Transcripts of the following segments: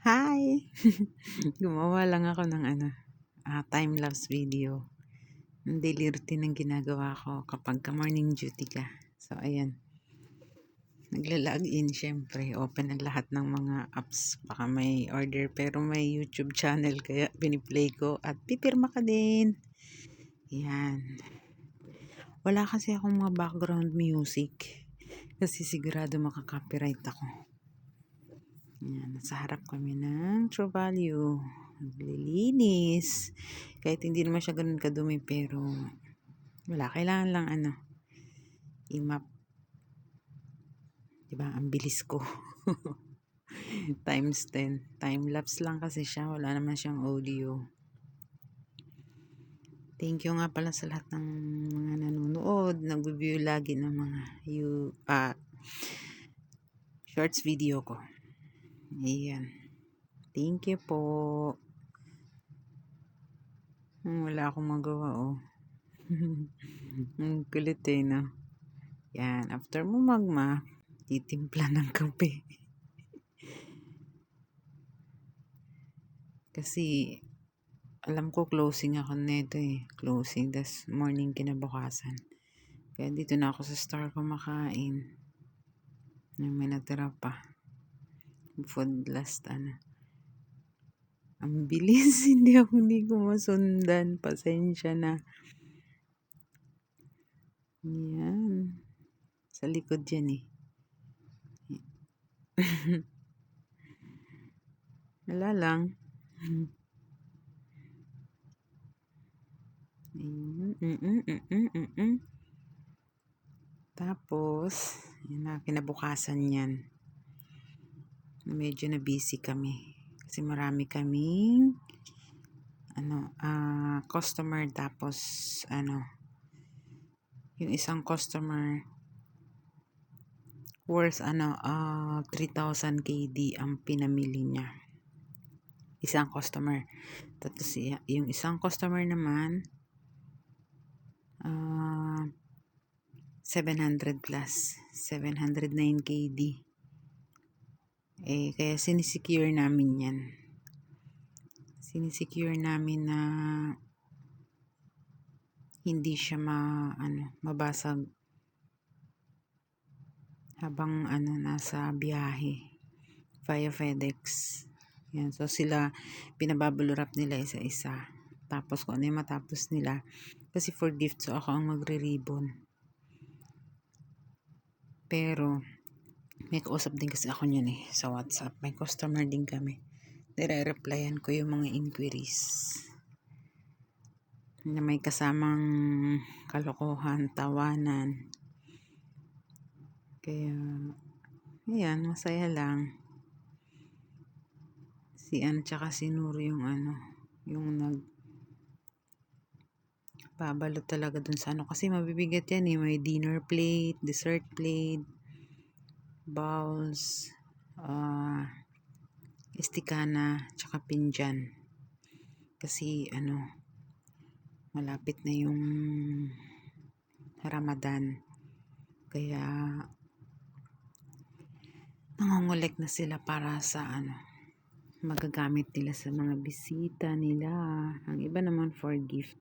Hi! Gumawa lang ako ng time-lapse video. Ang daily routine ng ginagawa ko kapag ka-morning duty ka. So, ayan. Nagla-login syempre. Open ang lahat ng mga apps. Baka may order pero may YouTube channel kaya piniplay ko at pipirma ka din. Ayan. Wala kasi akong mga background music kasi sigurado makaka-copyright ako. Ayan, nasa harap kami ng True Value. Naglilinis. Kahit hindi naman siya ganun kadumi, pero wala. Kailangan lang i-map. Diba? Ang bilis ko. Times 10. Time-lapse lang kasi siya. Wala naman siyang audio. Thank you nga pala sa lahat ng mga nanonood. Nag-view lagi ng mga shorts video ko. Ayan. Thank you po. Wala akong magawa, oh. Ang kulit no? Yan. After mo titimpla ng kape. Kasi, alam ko closing ako nito Closing, das morning kinabukasan. Kaya dito na ako sa store kumakain. May natira pa. Food last Ang bilis, hindi ko masundan. Pasensya na. Yan. Sa likod yan Wala lang. Tapos, yun na, kinabukasan yan. Medyo na busy kami. Kasi marami kaming customer, tapos yung isang customer worth 3,000 KD ang pinamili niya. Isang customer. Tapos yung isang customer naman 700 plus. 709 KD. Kaya sinisecure namin yan. Sinisecure namin na hindi siya mabasag habang nasa biyahe via FedEx. Yan. So sila, pinabubble wrap nila isa-isa. Tapos kung ano yung matapos nila, kasi for gift, so ako ang magre-ribbon. Pero may kausap din kasi ako niyan sa WhatsApp. May customer din kami. Nire-replyan ko yung mga inquiries na may kasamang kalokohan, tawanan. Kaya, ayan, masaya lang. Tsaka si Nuri yung babalot talaga dun sa kasi mabibigat yan may dinner plate, dessert plate, bowls, istikana, tsaka pinggan. Kasi malapit na yung Ramadan. Kaya nangongolek na sila para sa magagamit nila sa mga bisita nila. Ang iba naman for gift.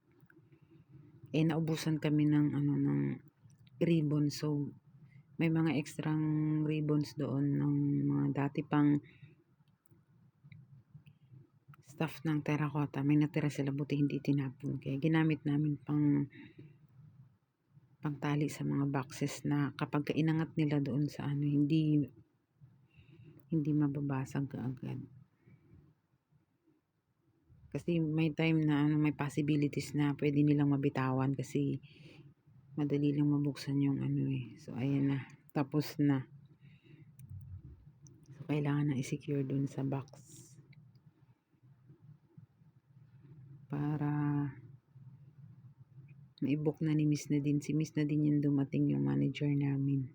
Naubusan kami ng ribbon, so may mga extrang ribbons doon ng mga dati pang staff ng terracotta. May natira sila, buti hindi tinapon. Kaya ginamit namin pangtali sa mga boxes na kapag inangat nila doon sa hindi mababasag kaagad. Kasi may time na may possibilities na pwede nilang mabitawan kasi madali lang mabuksan yung So ayan na, tapos na. So kailangan na i-secure doon sa box para na-book na ni Miss Nadine. Si Miss Nadine yung dumating, yung manager namin.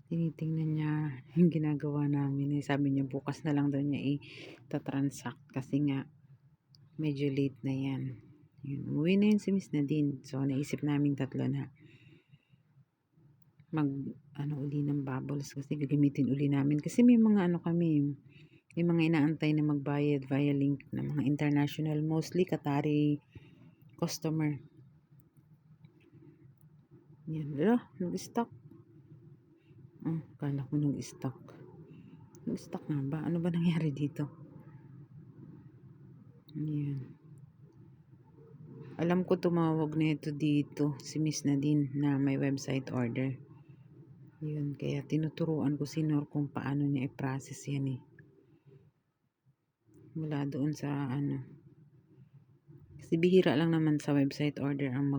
Tinitingnan niya yung ginagawa namin. Sabi niya bukas na lang daw niya i-transact kasi nga medyo late na yan. Umuwi na yun si Miss Nadine. So naisip namin tatlo na mag ano uli ng bubbles kasi gagamitin uli namin. Kasi may mga ano kami, may mga inaantay na magbayad via link na mga international, mostly Qatari customer. Yan. Nag-stock. Kala ko nag-stock. Nag-stock nga ba? Ano ba nangyari dito? Yan. Alam ko tumawag na ito dito, si Miss Nadine na may website order. Yun, kaya tinuturuan ko si Nor kung paano niya i-process yan eh. Mula doon sa ano. Kasi bihira lang naman sa website order ang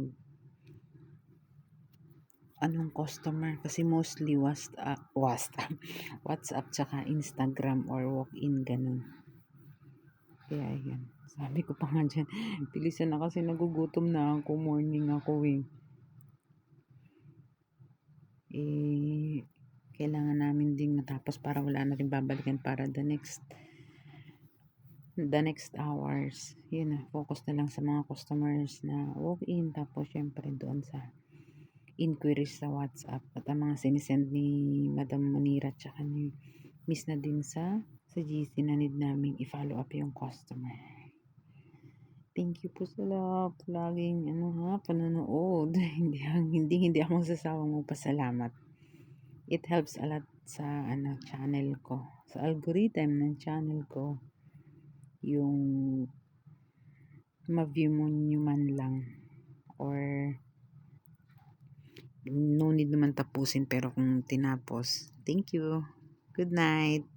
anong customer kasi mostly WhatsApp tsaka Instagram or walk-in ganun. Kaya yan. Sabi ko pa nga dyan, bilisan na kasi nagugutom na ako, morning ako eh. Kailangan namin ding matapos para wala na rin babalikan para the next hours. Yun na, focus na lang sa mga customers na walk-in tapos syempre doon sa inquiries sa WhatsApp at ang mga sinisend ni Madam Manira tsaka ni Miss na din sa GC na need namin i-follow up yung customer. Thank you po sa laging panonood. hindi ako magsasawang magpasalamat. It helps a lot sa channel ko, sa algorithm ng channel ko. Yung ma-view mo nyo man lang or no need naman tapusin pero kung tinapos, thank you. Good night.